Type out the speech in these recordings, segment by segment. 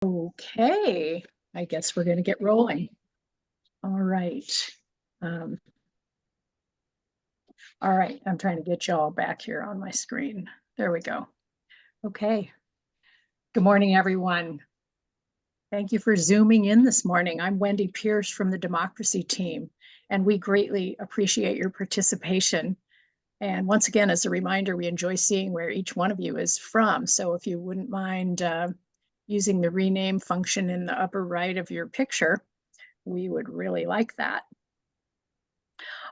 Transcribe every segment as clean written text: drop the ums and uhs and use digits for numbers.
Okay, I guess we're going to get rolling. All right. Um, all right, I'm trying to get you all back here on my screen. There we go. Okay. Good morning, everyone. Thank you for Zooming in this morning. I'm Wendy Pierce from the Democracy team, and we greatly appreciate your participation. And once again, as a reminder, we enjoy seeing where each one of you is from. So if you wouldn't mind using the rename function in the upper right of your picture, we would really like that.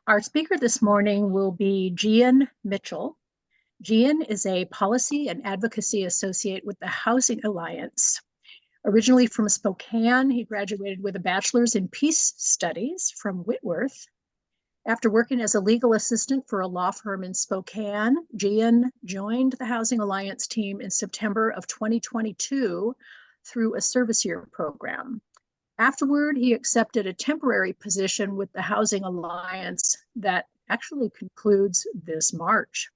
Our speaker this morning will be Gian Mitchell. Gian is a policy and advocacy associate with the Housing Alliance. Originally from Spokane, he graduated with a bachelor's in peace studies from Whitworth. After working as a legal assistant for a law firm in Spokane, Gian joined the Housing Alliance team in September of 2022 through a service year program. Afterward, he accepted a temporary position with the Housing Alliance that actually concludes this March.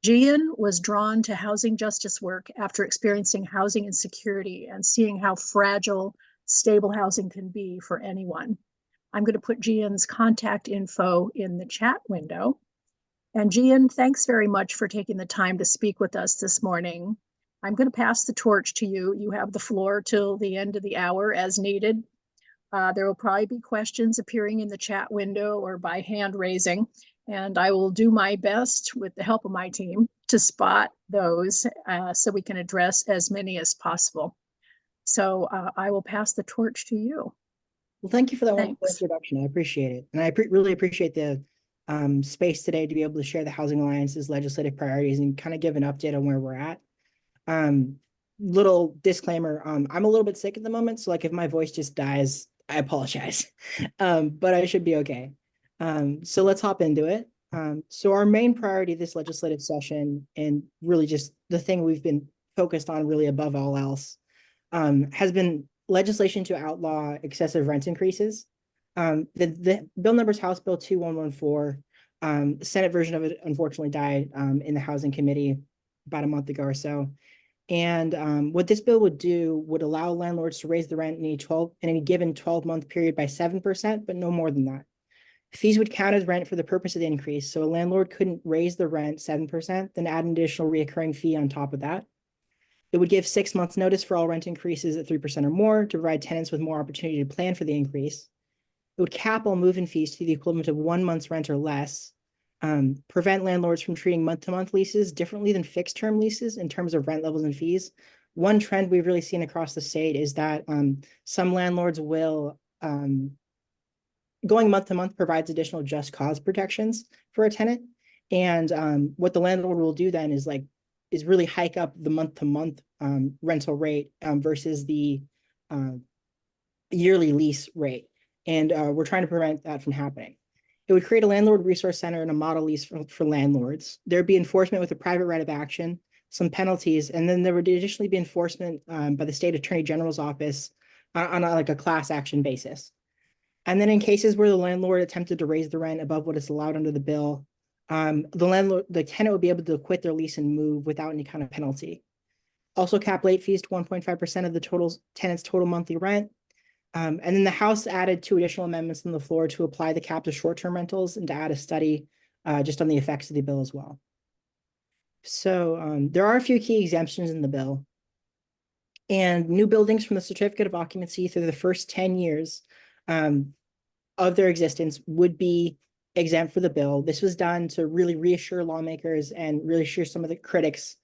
Gian was drawn to housing justice work after experiencing housing insecurity and seeing how fragile stable housing can be for anyone. I'm going to put Gian's contact info in the chat window. And Gian, thanks very much for taking the time to speak with us this morning. I'm going to pass the torch to you. You have the floor till the end of the hour as needed. There will probably be questions appearing in the chat window or by hand raising, and I will do my best with the help of my team to spot those so we can address as many as possible. So I will pass the torch to you. Well, thank you for that wonderful Thanks. introduction. I appreciate it. And I really appreciate the space today to be able to share the Housing Alliance's legislative priorities and kind of give an update on where we're at. Little disclaimer, I'm a little bit sick at the moment, so like if my voice just dies, I apologize. But I should be okay. So let's hop into it. So our main priority this legislative session, and really just the thing we've been focused on really above all else, has been legislation to outlaw excessive rent increases. The bill number is House Bill 2114. The Senate version of it unfortunately died in the Housing Committee about a month ago or so. And what this bill would do would allow landlords to raise the rent in any given 12-month period by 7%, but no more than that. Fees would count as rent for the purpose of the increase, so a landlord couldn't raise the rent 7%, then add an additional reoccurring fee on top of that. It would give 6 months notice for all rent increases at 3% or more to provide tenants with more opportunity to plan for the increase. It would cap all move-in fees to the equivalent of 1 month's rent or less, prevent landlords from treating month-to-month leases differently than fixed-term leases in terms of rent levels and fees. One trend we've really seen across the state is that some landlords will, going month-to-month provides additional just cause protections for a tenant. And what the landlord will do then is really hike up the month-to-month rental rate versus the yearly lease rate. And we're trying to prevent that from happening. It would create a landlord resource center and a model lease for landlords. There'd be enforcement with a private right of action, some penalties, and then there would additionally be enforcement by the state attorney general's office on a class action basis. And then in cases where the landlord attempted to raise the rent above what is allowed under the bill, the tenant would be able to quit their lease and move without any kind of penalty. Also cap late fees to 1.5% of the tenant's total monthly rent. And then the House added 2 additional amendments on the floor to apply the cap to short-term rentals and to add a study just on the effects of the bill as well. So there are a few key exemptions in the bill. And new buildings from the certificate of occupancy through the first 10 years of their existence would be exempt for the bill. This was done to really reassure lawmakers and reassure some of the critics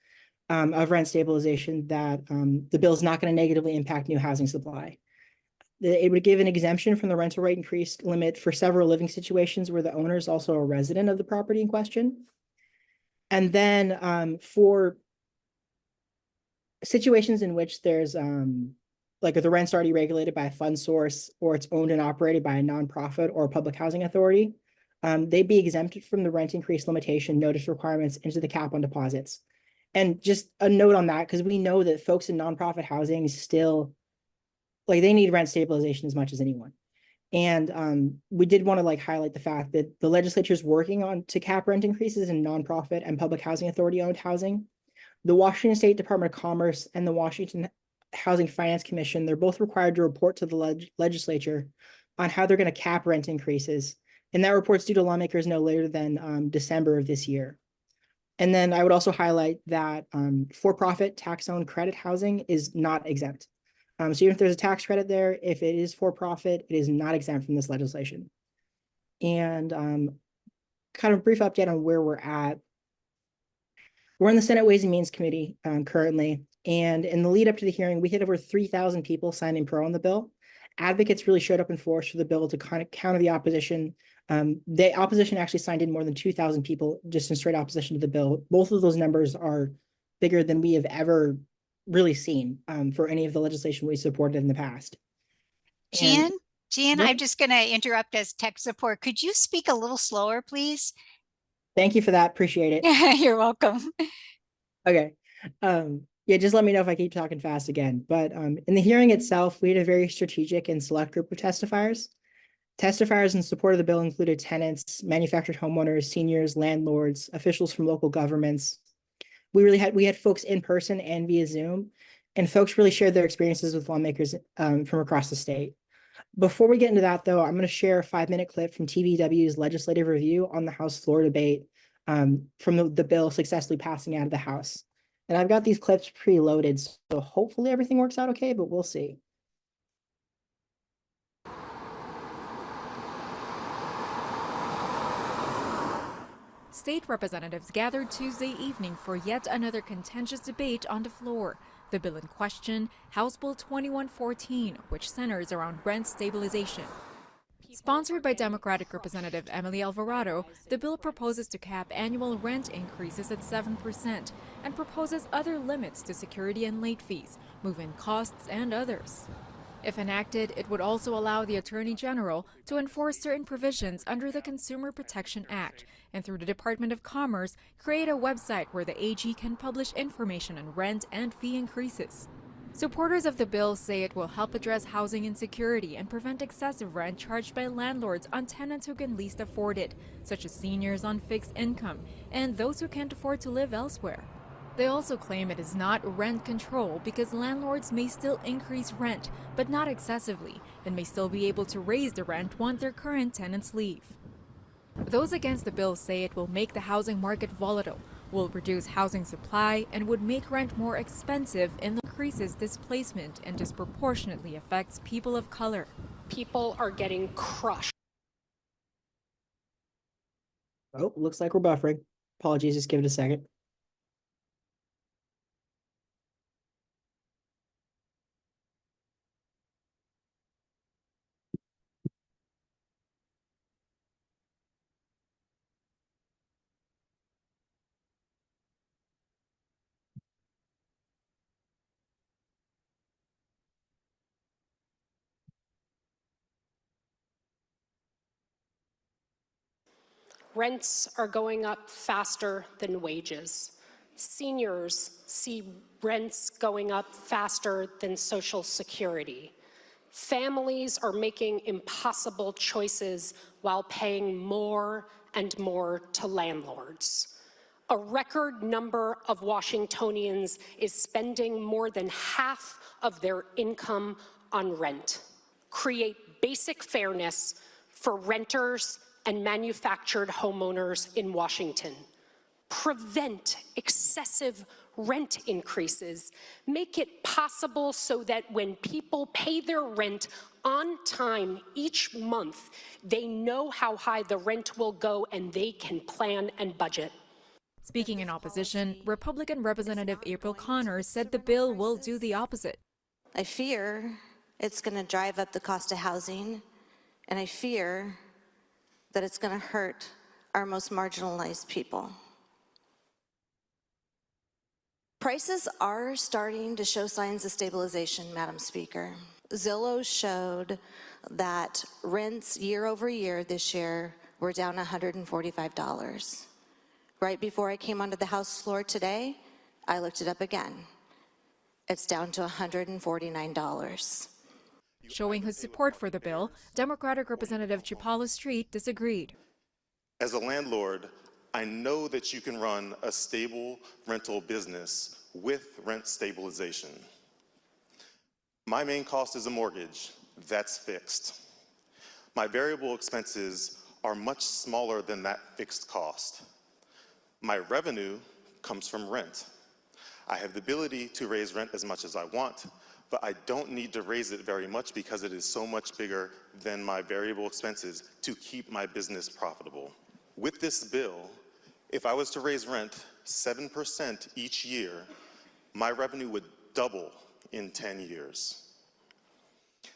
of rent stabilization that the bill is not going to negatively impact new housing supply. It would give an exemption from the rental rate increase limit for several living situations where the owner is also a resident of the property in question. And then for situations in which there's like if the rent's already regulated by a fund source or it's owned and operated by a nonprofit or a public housing authority, they'd be exempted from the rent increase limitation notice requirements into the cap on deposits. And just a note on that, because we know that folks in nonprofit housing still, they need rent stabilization as much as anyone. And we did want to highlight the fact that the legislature is working on to cap rent increases in nonprofit and public housing authority owned housing. The Washington State Department of Commerce and the Washington Housing Finance Commission, they're both required to report to the legislature on how they're going to cap rent increases. And that report's due to lawmakers no later than December of this year. And then I would also highlight that for-profit tax-owned credit housing is not exempt. So even if there's a tax credit there, if it is for-profit, it is not exempt from this legislation. And kind of a brief update on where we're at. We're in the Senate Ways and Means Committee currently, and in the lead up to the hearing, we had over 3,000 people signing pro on the bill. Advocates really showed up in force for the bill to kind of counter the opposition. The opposition actually signed in more than 2,000 people just in straight opposition to the bill. Both of those numbers are bigger than we have ever really seen for any of the legislation we supported in the past. Gian, Yep. I'm just going to interrupt as tech support. Could you speak a little slower, please? Thank you for that. Appreciate it. You're welcome. Okay. Yeah, just let me know if I keep talking fast again. But in the hearing itself, we had a very strategic and select group of testifiers. Testifiers in support of the bill included tenants, manufactured homeowners, seniors, landlords, officials from local governments. We had folks in person and via Zoom, and folks really shared their experiences with lawmakers from across the state. Before we get into that, though, I'm going to share a 5-minute clip from TVW's legislative review on the House floor debate from the bill successfully passing out of the House. And I've got these clips preloaded, so hopefully everything works out okay, but we'll see. State representatives gathered Tuesday evening for yet another contentious debate on the floor. The bill in question, House Bill 2114, which centers around rent stabilization. Sponsored by Democratic Representative Emily Alvarado, the bill proposes to cap annual rent increases at 7% and proposes other limits to security and late fees, move-in costs, and others. If enacted, it would also allow the Attorney General to enforce certain provisions under the Consumer Protection Act and, through the Department of Commerce, create a website where the AG can publish information on rent and fee increases. Supporters of the bill say it will help address housing insecurity and prevent excessive rent charged by landlords on tenants who can least afford it, such as seniors on fixed income and those who can't afford to live elsewhere. They also claim it is not rent control because landlords may still increase rent, but not excessively, and may still be able to raise the rent once their current tenants leave. Those against the bill say it will make the housing market volatile, will reduce housing supply, and would make rent more expensive and increases displacement and disproportionately affects people of color. People are getting crushed. Oh, looks like we're buffering. Apologies, just give it a second. Rents are going up faster than wages. Seniors see rents going up faster than Social Security. Families are making impossible choices while paying more and more to landlords. A record number of Washingtonians is spending more than half of their income on rent. Create basic fairness for renters and manufactured homeowners in Washington. Prevent excessive rent increases. Make it possible so that when people pay their rent on time each month, they know how high the rent will go and they can plan and budget. Speaking in opposition, Republican Representative April Connors said the bill will do the opposite. I fear it's going to drive up the cost of housing, and I fear that it's going to hurt our most marginalized people. Prices are starting to show signs of stabilization, Madam Speaker. Zillow showed that rents year over year this year were down $145. Right before I came onto the House floor today, I looked it up again. It's down to $149. Showing his support for the bill, Democratic Representative Chipala Street disagreed. As a landlord, I know that you can run a stable rental business with rent stabilization. My main cost is a mortgage. That's fixed. My variable expenses are much smaller than that fixed cost. My revenue comes from rent. I have the ability to raise rent as much as I want, but I don't need to raise it very much because it is so much bigger than my variable expenses to keep my business profitable. With this bill, if I was to raise rent 7% each year, my revenue would double in 10 years.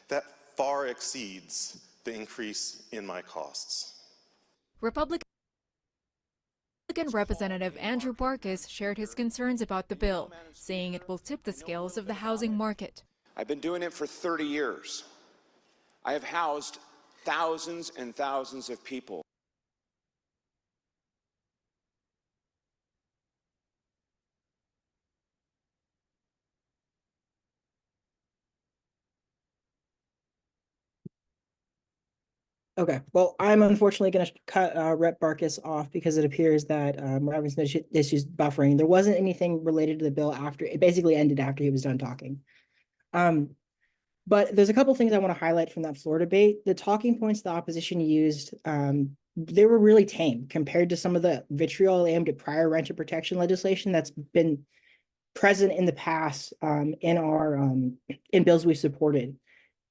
That far exceeds the increase in my costs. Republican Representative Andrew Barkis shared his concerns about the bill, saying it will tip the scales of the housing market. I've been doing it for 30 years. I have housed thousands and thousands of people. Okay, well, I'm unfortunately going to cut Rep. Barkis off because it appears that we're having some issues buffering. There wasn't anything related to the bill after, it basically ended after he was done talking. But there's a couple things I want to highlight from that floor debate. The talking points the opposition used, they were really tame compared to some of the vitriol aimed at prior renter protection legislation that's been present in the past in bills we've supported.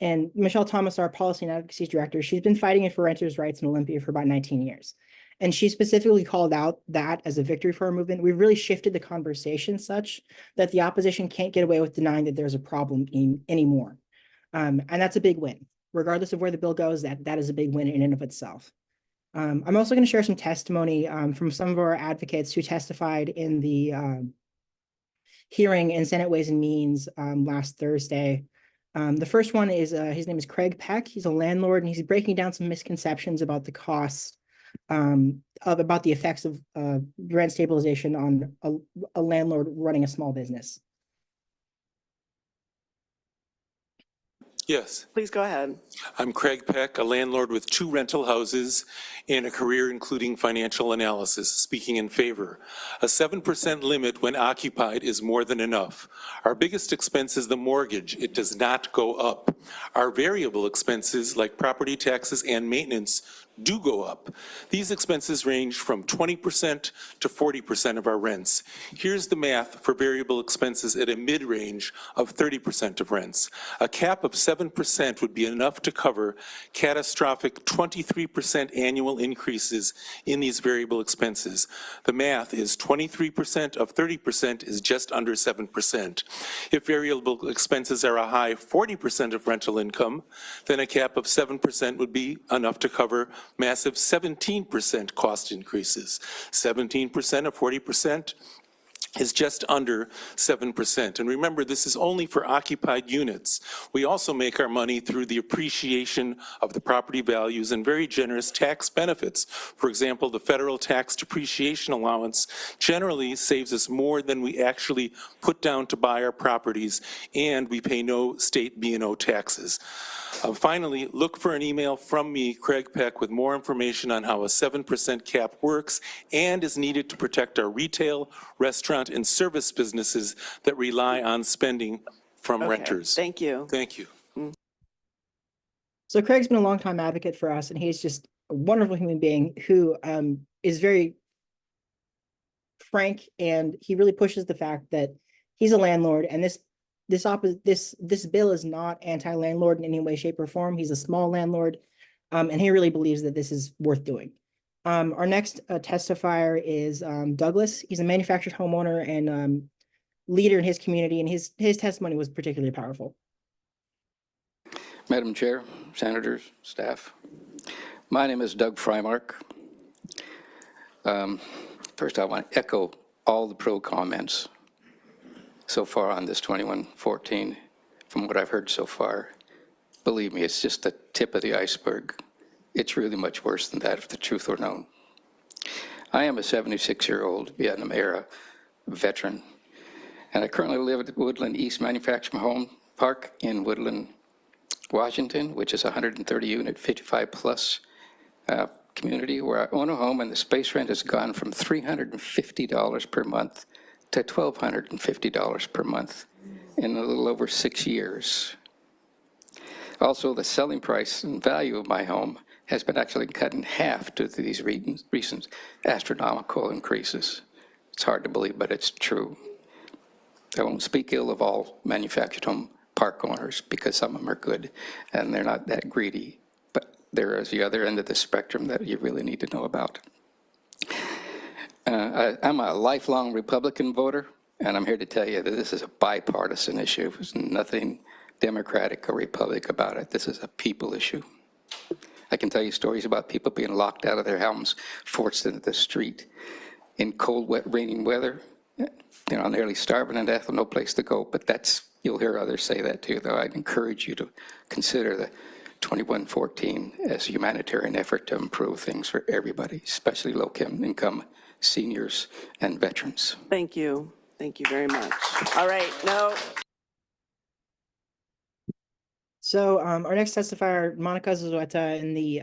And Michelle Thomas, our policy and advocacy director, she's been fighting for renters' rights in Olympia for about 19 years. And she specifically called out that as a victory for our movement. We've really shifted the conversation such that the opposition can't get away with denying that there's a problem anymore. And that's a big win. Regardless of where the bill goes, that is a big win in and of itself. I'm also going to share some testimony from some of our advocates who testified in the hearing in Senate Ways and Means last Thursday. The first one is, his name is Craig Peck. He's a landlord, and he's breaking down some misconceptions about the costs about the effects of rent stabilization on a landlord running a small business. Yes. Please go ahead. I'm Craig Peck, a landlord with 2 rental houses and a career including financial analysis, speaking in favor. A 7% limit when occupied is more than enough. Our biggest expense is the mortgage. It does not go up. Our variable expenses, like property taxes and maintenance, do go up. These expenses range from 20% to 40% of our rents. Here's the math for variable expenses at a mid-range of 30% of rents. A cap of 7% would be enough to cover catastrophic 23% annual increases in these variable expenses. The math is 23% of 30% is just under 7%. If variable expenses are a high 40% of rental income, then a cap of 7% would be enough to cover massive 17% cost increases. 17% of 40% is just under 7%. And remember, this is only for occupied units. We also make our money through the appreciation of the property values and very generous tax benefits. For example, the federal tax depreciation allowance generally saves us more than we actually put down to buy our properties, and we pay no state B&O taxes. Finally, look for an email from me, Craig Peck, with more information on how a 7% cap works and is needed to protect our retail, restaurant, and service businesses that rely on spending from renters. Thank you. Thank you. So Craig's been a longtime advocate for us, and he's just a wonderful human being who is very frank, and he really pushes the fact that he's a landlord, and this bill is not anti-landlord in any way, shape, or form. He's a small landlord, and he really believes that this is worth doing. Our next testifier is Douglas. He's a manufactured homeowner and leader in his community, and his testimony was particularly powerful. Madam Chair, Senators, staff, my name is Doug Freimark. First, I want to echo all the pro comments so far on this 2114. From what I've heard so far, believe me, it's just the tip of the iceberg. It's really much worse than that if the truth were known. I am a 76-year-old Vietnam-era veteran, and I currently live at Woodland East Manufacturing Home Park in Woodland, Washington, which is a 130-unit, 55-plus community where I own a home, and the space rent has gone from $350 per month to $1,250 per month in a little over 6 years. Also, the selling price and value of my home has been actually cut in half due to these recent astronomical increases. It's hard to believe, but it's true. I won't speak ill of all manufactured home park owners because some of them are good and they're not that greedy. But there is the other end of the spectrum that you really need to know about. I'm a lifelong Republican voter, and I'm here to tell you that this is a bipartisan issue. There's nothing Democratic or Republican about it. This is a people issue. I can tell you stories about people being locked out of their homes, forced into the street in cold, wet, raining weather, nearly starving to death with no place to go. But you'll hear others say that too, though. I'd encourage you to consider the 2114 as a humanitarian effort to improve things for everybody, especially low-income seniors and veterans. Thank you. Thank you very much. All right, no. So our next testifier, Monica Zazueta in the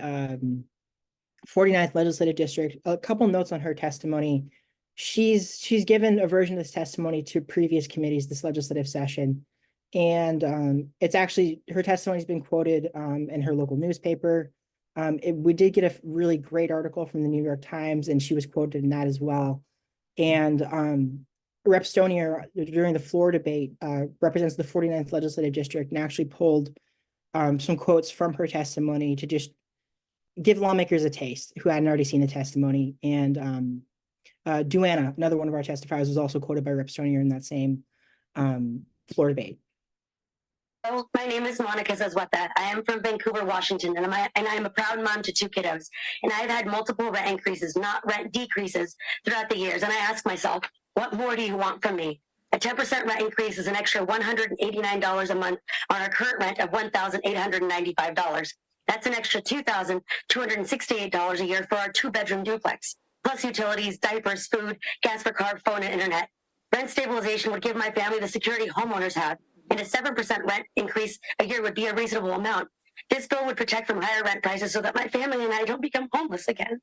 49th Legislative District. A couple notes on her testimony. She's given a version of this testimony to previous committees this legislative session. And it's actually, her testimony has been quoted in her local newspaper. We did get a really great article from the New York Times, and she was quoted in that as well. And Rep. Stonier, during the floor debate, represents the 49th Legislative District and actually pulled some quotes from her testimony to just give lawmakers a taste who hadn't already seen the testimony. And Duana, another one of our testifiers, was also quoted by Rep. Stonier in that same floor debate. Hello, my name is Monica Zazueta. I am from Vancouver, Washington, and I'm a proud mom to 2 kiddos. And I've had multiple rent increases, not rent decreases, throughout the years. And I ask myself, what more do you want from me? A 10% rent increase is an extra $189 a month on our current rent of $1,895. That's an extra $2,268 a year for our 2-bedroom duplex, plus utilities, diapers, food, gas for car, phone, and internet. Rent stabilization would give my family the security homeowners have, and a 7% rent increase a year would be a reasonable amount. This bill would protect from higher rent prices so that my family and I don't become homeless again.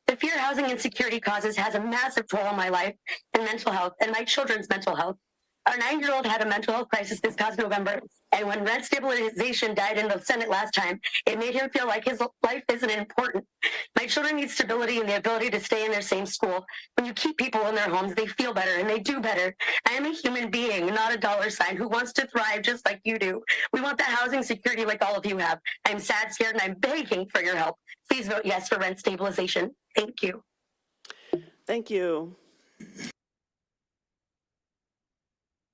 The fear housing insecurity causes has a massive toll on my life and mental health and my children's mental health. Our 9-year-old had a mental health crisis this past November, and when rent stabilization died in the Senate last time, it made him feel like his life isn't important. My children need stability and the ability to stay in their same school. When you keep people in their homes, they feel better and they do better. I am a human being, not a dollar sign, who wants to thrive just like you do. We want that housing security like all of you have. I'm sad, scared, and I'm begging for your help. Please vote yes for rent stabilization. Thank you. Thank you.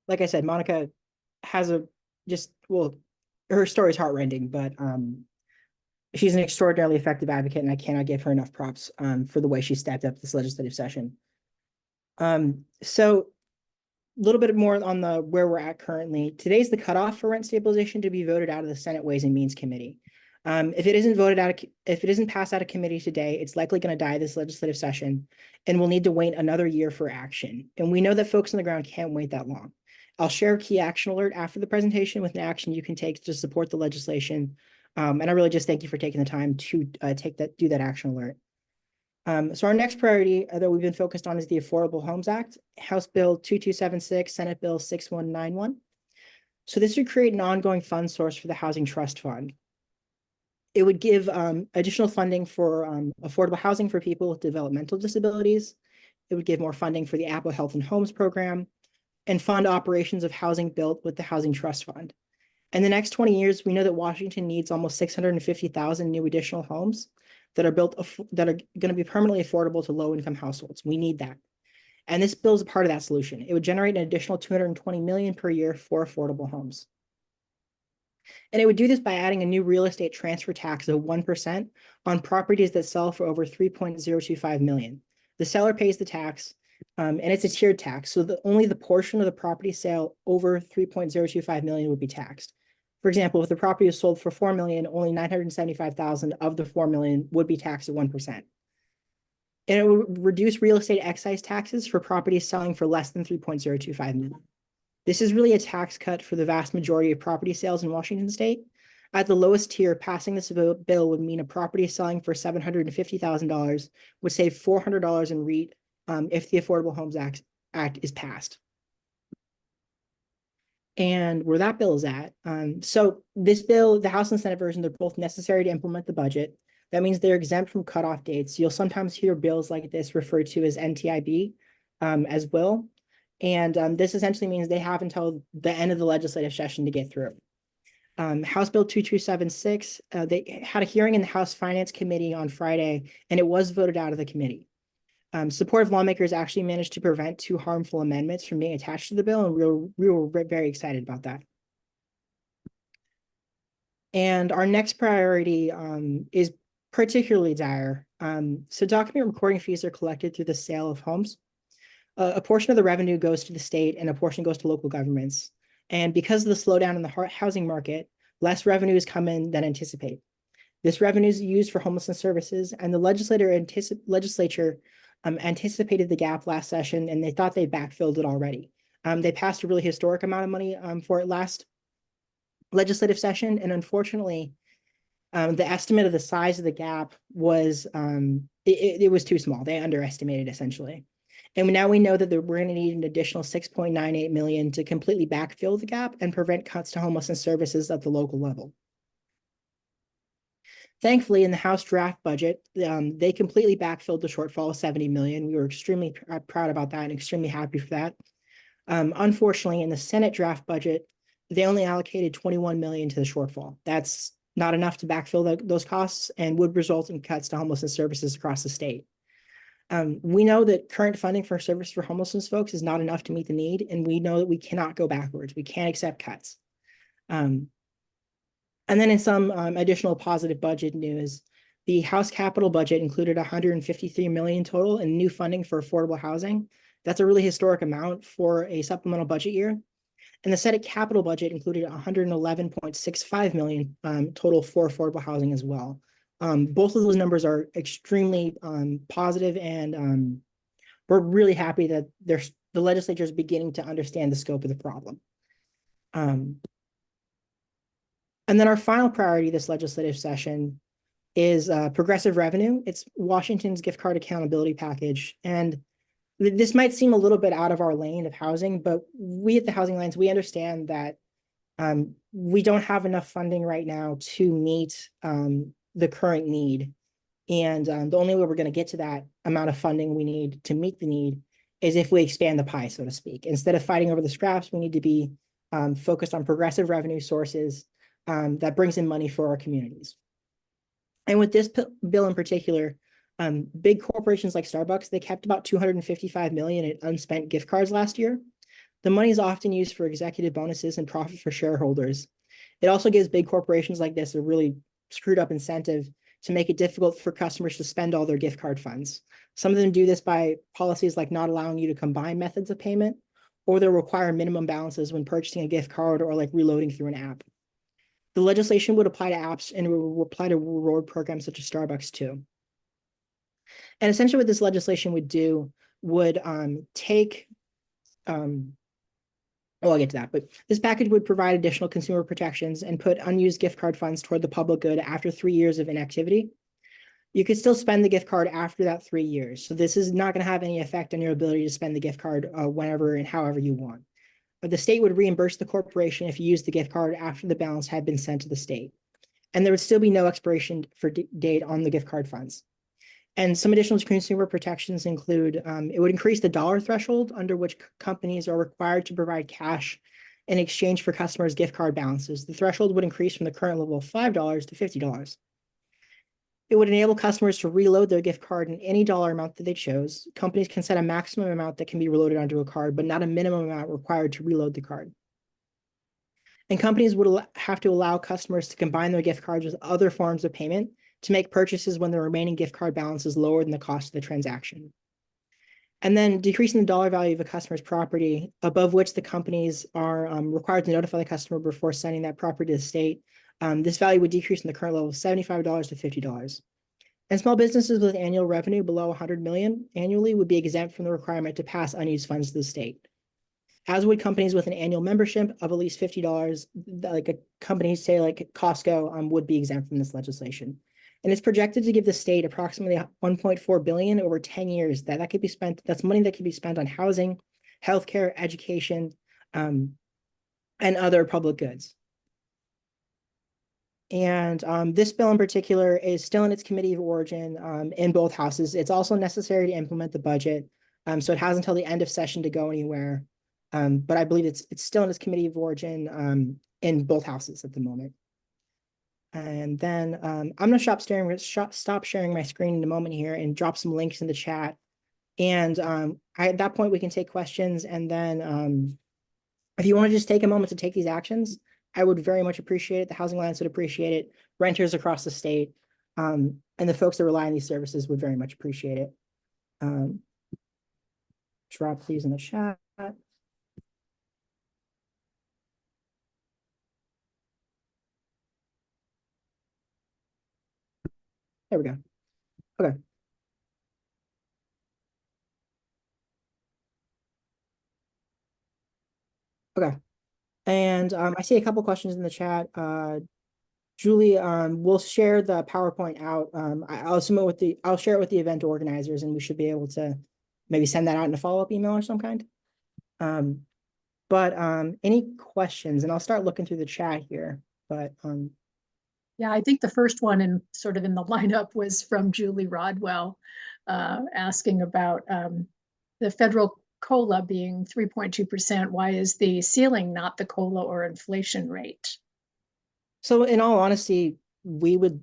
Like I said, Monica has her story is heartrending, but she's an extraordinarily effective advocate, and I cannot give her enough props for the way she stepped up this legislative session. So a little bit more on where we're at currently. Today's the cutoff for rent stabilization to be voted out of the Senate Ways and Means Committee. If it isn't passed out of committee today, it's likely going to die this legislative session, and we'll need to wait another year for action. And we know that folks on the ground can't wait that long. I'll share a key action alert after the presentation with an action you can take to support the legislation. And I really just thank you for taking the time to do that action alert. So our next priority that we've been focused on is the Affordable Homes Act, House Bill 2276, Senate Bill 6191. So this would create an ongoing fund source for the Housing Trust Fund. It would give additional funding for affordable housing for people with developmental disabilities. It would give more funding for the Apple Health and Homes program, and fund operations of housing built with the Housing Trust Fund. In the next 20 years, we know that Washington needs almost 650,000 new additional homes that are going to be permanently affordable to low-income households. We need that. And this bill is a part of that solution. It would generate an additional $220 million per year for affordable homes. And it would do this by adding a new real estate transfer tax of 1% on properties that sell for over $3.025 million. The seller pays the tax, and it's a tiered tax, so only the portion of the property sale over $3.025 million would be taxed. For example, if the property is sold for $4 million, only $975,000 of the $4 million would be taxed at 1%. And it would reduce real estate excise taxes for properties selling for less than $3.025 million. This is really a tax cut for the vast majority of property sales in Washington state. At the lowest tier, passing this bill would mean a property selling for $750,000 would save $400 in REIT if the Affordable Homes Act is passed. and where that bill is at. So this bill, the House and Senate version, they're both necessary to implement the budget. That means they're exempt from cutoff dates. You'll sometimes hear bills like this referred to as NTIB as well. And this essentially means they have until the end of the legislative session to get through. House Bill 2276, they had a hearing in the House Finance Committee on Friday, and it was voted out of the committee. Supportive lawmakers actually managed to prevent two harmful amendments from being attached to the bill, and we were very excited about that. And our next priority is particularly dire. So document recording fees are collected through the sale of homes. A portion of the revenue goes to the state and a portion goes to local governments. And because of the slowdown in the housing market, less revenues come in than anticipated. This revenue is used for homelessness services, and the legislature anticipated the gap last session, and they thought they backfilled it already. They passed a really historic amount of money for it last legislative session, and unfortunately, the estimate of the size of the gap was it was too small. They underestimated essentially. And now we know that we're going to need an additional 6.98 million to completely backfill the gap and prevent cuts to homelessness services at the local level. Thankfully, in the House draft budget, they completely backfilled the shortfall of 70 million. We were extremely proud about that and extremely happy for that. Unfortunately, in the Senate draft budget, they only allocated 21 million to the shortfall. That's not enough to backfill those costs and would result in cuts to homelessness services across the state. We know that current funding for service for homelessness folks is not enough to meet the need, and we know that we cannot go backwards. We can't accept cuts. And then in some additional positive budget news, the House capital budget included 153 million total in new funding for affordable housing. That's a really historic amount for a supplemental budget year. And the Senate capital budget included 111.65 million total for affordable housing as well. Both of those numbers are extremely positive, and we're really happy that the legislature is beginning to understand the scope of the problem. And then our final priority this legislative session is progressive revenue. It's Washington's gift card accountability package. And this might seem a little bit out of our lane of housing, but we at the Housing Alliance, we understand that we don't have enough funding right now to meet the current need. And the only way we're going to get to that amount of funding we need to meet the need is if we expand the pie, so to speak. Instead of fighting over the scraps, we need to be focused on progressive revenue sources that brings in money for our communities. And with this bill in particular, big corporations like Starbucks, they kept about 255 million in unspent gift cards last year. The money is often used for executive bonuses and profit for shareholders. It also gives big corporations like this a really screwed up incentive to make it difficult for customers to spend all their gift card funds. Some of them do this by policies like not allowing you to combine methods of payment, or they'll require minimum balances when purchasing a gift card or like reloading through an app. The legislation would apply to apps and it would apply to reward programs such as Starbucks too. And essentially what this legislation would do would take, I'll get to that, but this package would provide additional consumer protections and put unused gift card funds toward the public good after 3 years of inactivity. You could still spend the gift card after that 3 years. So this is not going to have any effect on your ability to spend the gift card whenever and however you want. But the state would reimburse the corporation if you used the gift card after the balance had been sent to the state. And there would still be no expiration date on the gift card funds. And some additional consumer protections include, it would increase the dollar threshold under which companies are required to provide cash in exchange for customers' gift card balances. The threshold would increase from the current level of $5 to $50. It would enable customers to reload their gift card in any dollar amount that they chose. Companies can set a maximum amount that can be reloaded onto a card, but not a minimum amount required to reload the card. And companies would have to allow customers to combine their gift cards with other forms of payment to make purchases when the remaining gift card balance is lower than the cost of the transaction. And then decreasing the dollar value of a customer's property above which the companies are required to notify the customer before sending that property to the state. This value would decrease from the current level of $75 to $50. And small businesses with annual revenue below 100 million annually would be exempt from the requirement to pass unused funds to the state. As would companies with an annual membership of at least $50, like a company, say like Costco, would be exempt from this legislation. And it's projected to give the state approximately 1.4 billion over 10 years. That could be spent. That's money that could be spent on housing, healthcare, education, and and other public goods. And this bill in particular is still in its committee of origin in both houses. It's also necessary to implement the budget. So it has until the end of session to go anywhere. But I believe it's still in its committee of origin in both houses at the moment. And then I'm going to stop sharing my screen in a moment here and drop some links in the chat. And at that point, we can take questions. And then if you want to just take a moment to take these actions, I would very much appreciate it. The Housing Alliance would appreciate it. Renters across the state and the folks that rely on these services would very much appreciate it. Drop these in the chat. There we go. Okay. Okay. And I see a couple questions in the chat. Julie, we'll share the PowerPoint out. I'll submit with I'll share it with the event organizers, and we should be able to maybe send that out in a follow-up email or some kind. But any questions? And I'll start looking through the chat here. But yeah, I think the first one in sort of in the lineup was from Julie Rodwell, asking about the federal COLA being 3.2%. Why is the ceiling not the COLA or inflation rate? So in all honesty, we would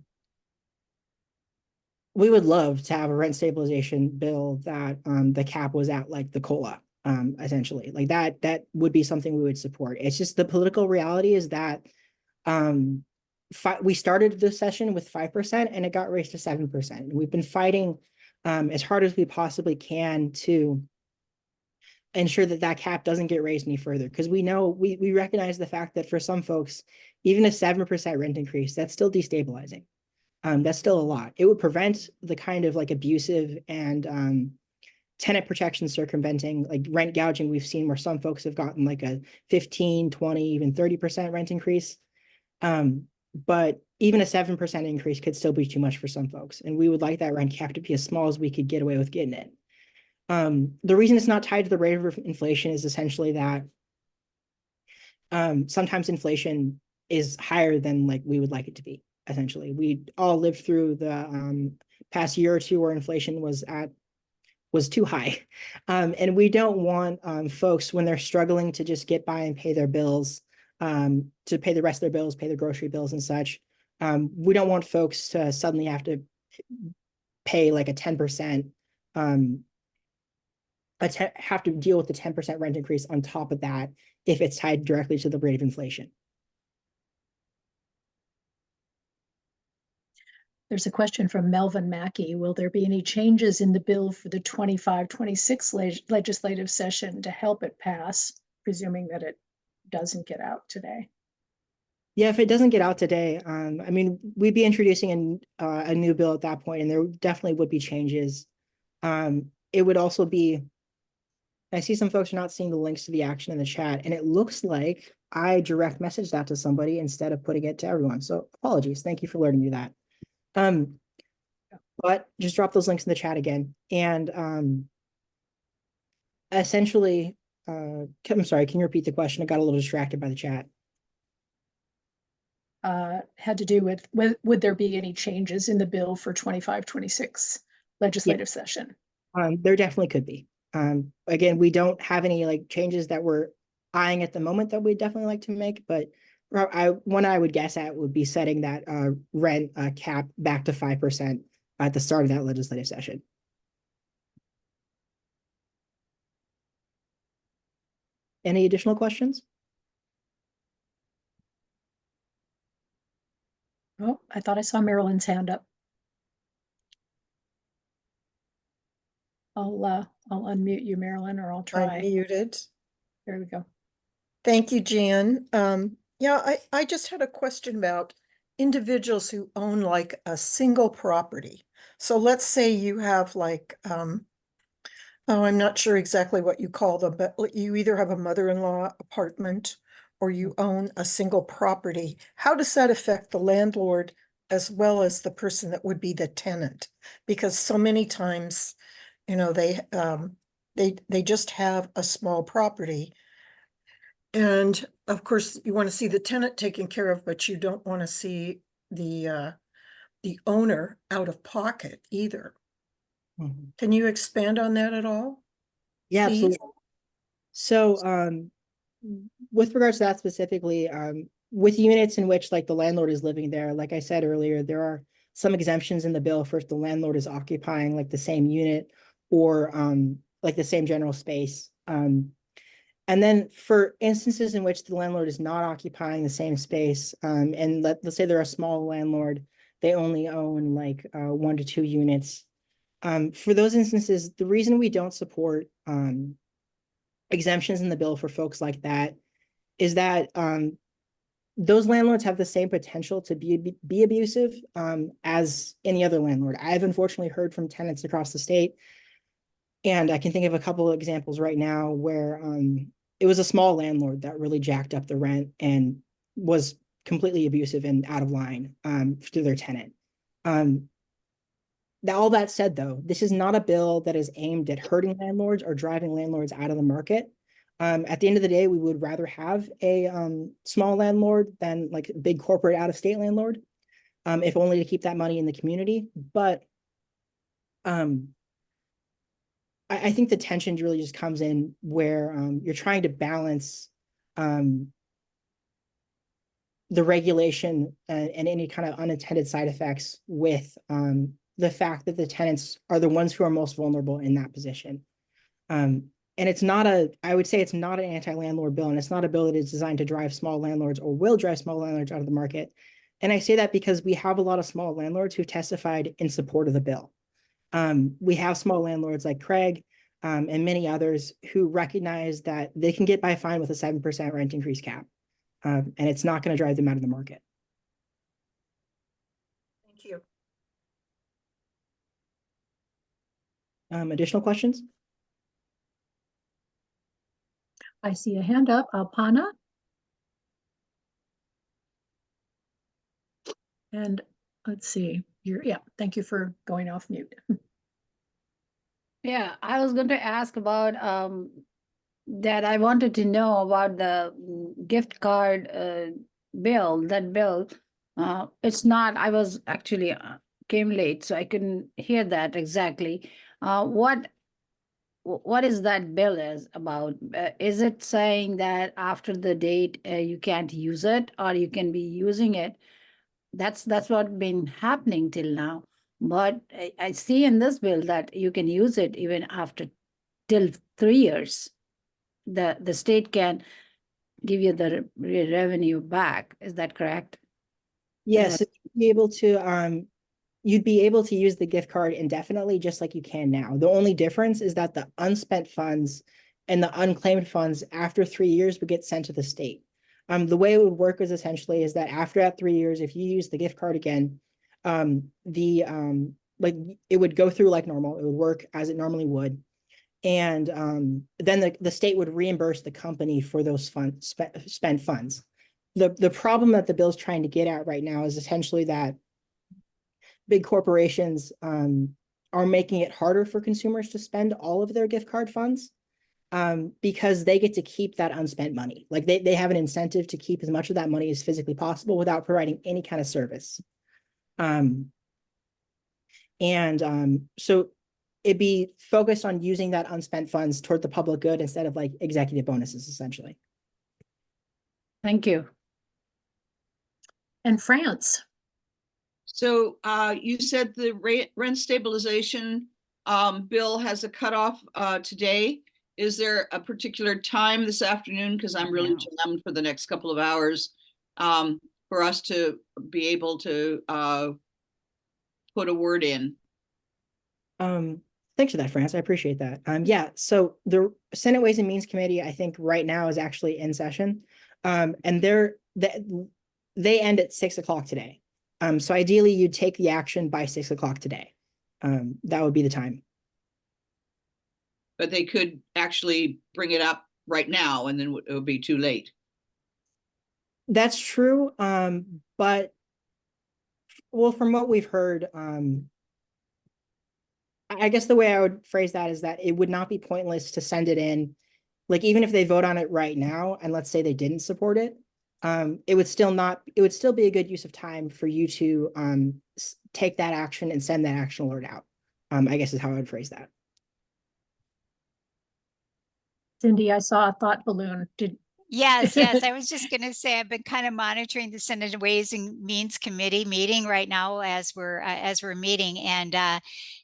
love to have a rent stabilization bill that the cap was at like the COLA, essentially. Like that would be something we would support. It's just the political reality is that we started this session with 5% and it got raised to 7%. And we've been fighting as hard as we possibly can to ensure that that cap doesn't get raised any further, because we know we recognize the fact that for some folks, even a 7% rent increase, that's still destabilizing. That's still a lot. It would prevent the kind of like abusive and tenant protection circumventing, like rent gouging we've seen where some folks have gotten like a 15, 20, even 30% rent increase. But even a 7% increase could still be too much for some folks. And we would like that rent cap to be as small as we could get away with getting it. The reason it's not tied to the rate of inflation is essentially that sometimes inflation is higher than like we would like it to be. Essentially, we all lived through the past year or two where inflation was too high, and we don't want folks when they're struggling to just get by and pay their bills, to pay the rest of their bills, pay their grocery bills and such. We don't want folks to suddenly have to pay like a 10%. Have to deal with the 10% rent increase on top of that if it's tied directly to the rate of inflation. There's a question from Melvin Mackey. Will there be any changes in the bill for the 25-26 legislative session to help it pass, presuming that it doesn't get out today? Yeah, if it doesn't get out today, I mean, we'd be introducing a new bill at that point, and there definitely would be changes. It would also be, I see some folks are not seeing the links to the action in the chat, and it looks like I direct messaged that to somebody instead of putting it to everyone. So apologies. Thank you for alerting me that. But just drop those links in the chat again. And essentially, I'm sorry, can you repeat the question? I got a little distracted by the chat. Had to do with would there be any changes in the bill for 25-26 legislative session? There definitely could be. Again, we don't have any like changes that we're eyeing at the moment that we'd definitely like to make, but one I would guess at would be setting that rent cap back to 5% at the start of that legislative session. Any additional questions? Oh, I thought I saw Marilyn's hand up. I'll unmute you, Marilyn, or I'll try. I'm muted. There we go. Thank you, Gian. Yeah, I just had a question about individuals who own like a single property. So let's say you have like, oh, I'm not sure exactly what you call them, but you either have a mother-in-law apartment or you own a single property. How does that affect the landlord as well as the person that would be the tenant? Because so many times, you know, they just have a small property. And of course, you want to see the tenant taken care of, but you don't want to see the owner out of pocket either. Mhm. Can you expand on that at all? Yeah, Please? absolutely. So, with regards to that specifically, with units in which like the landlord is living there, like I said earlier, there are some exemptions in the bill for if the landlord is occupying like the same unit or like the same general space. And then for instances in which the landlord is not occupying the same space, and let's say they're a small landlord, they only own like 1 to 2 units. For those instances, the reason we don't support exemptions in the bill for folks like that is that those landlords have the same potential to be abusive as any other landlord. I've unfortunately heard from tenants across the state, and I can think of a couple of examples right now where it was a small landlord that really jacked up the rent and was completely abusive and out of line to their tenant. All that said, though, this is not a bill that is aimed at hurting landlords or driving landlords out of the market. At the end of the day, we would rather have a small landlord than like a big corporate out-of-state landlord, if only to keep that money in the community. But I think the tension really just comes in where you're trying to balance the regulation and any kind of unintended side effects with the fact that the tenants are the ones who are most vulnerable in that position. And it's not I would say it's not an anti-landlord bill, and it's not a bill that is designed to drive small landlords or will drive small landlords out of the market. And I say that because we have a lot of small landlords who testified in support of the bill. We have small landlords like Craig and many others who recognize that they can get by fine with a 7% rent increase cap, and it's not going to drive them out of the market. Thank you. Additional questions? I see a hand up, Alpana. And let's see, thank you for going off mute. Yeah, I was going to ask about that. I wanted to know about the gift card bill, that bill. It's not, I was actually came late, so I couldn't hear that exactly. What is that bill is about? Is it saying that after the date you can't use it, or you can be using it? That's what been happening till now. But I see in this bill that you can use it even after till 3 years. The state can give you the revenue back. Is that correct? Yes, you'd be able to use the gift card indefinitely, just like you can now. The only difference is that the unspent funds and the unclaimed funds after 3 years would get sent to the state. The way it would work is essentially is that after that 3 years, if you use the gift card again, like it would go through like normal. It would work as it normally would. And then the state would reimburse the company for those spent funds. The problem that the bill's trying to get at right now is essentially that big corporations are making it harder for consumers to spend all of their gift card funds because they get to keep that unspent money. Like they have an incentive to keep as much of that money as physically possible without providing any kind of service. So it'd be focused on using that unspent funds toward the public good instead of like executive bonuses, essentially. Thank you. And France. So you said the rent stabilization bill has a cutoff today. Is there a particular time this afternoon? Because I'm really jammed for the next couple of hours for us to be able to put a word in. Thanks for that, France. I appreciate that. Yeah, so the Senate Ways and Means Committee, I think right now is actually in session. And they end at 6 o'clock today. So ideally you'd take the action by 6 o'clock today. That would be the time. But they could actually bring it up right now and then it would be too late. That's true. But well, from what we've heard, I guess the way I would phrase that is that it would not be pointless to send it in like even if they vote on it right now, and let's say they didn't support it, it would still be a good use of time for you to take that action and send that action alert out. I guess is how I would phrase that. Cindy, I saw a thought balloon. Yes, yes. I was just going to say I've been kind of monitoring the Senate Ways and Means Committee meeting right now as we're meeting, and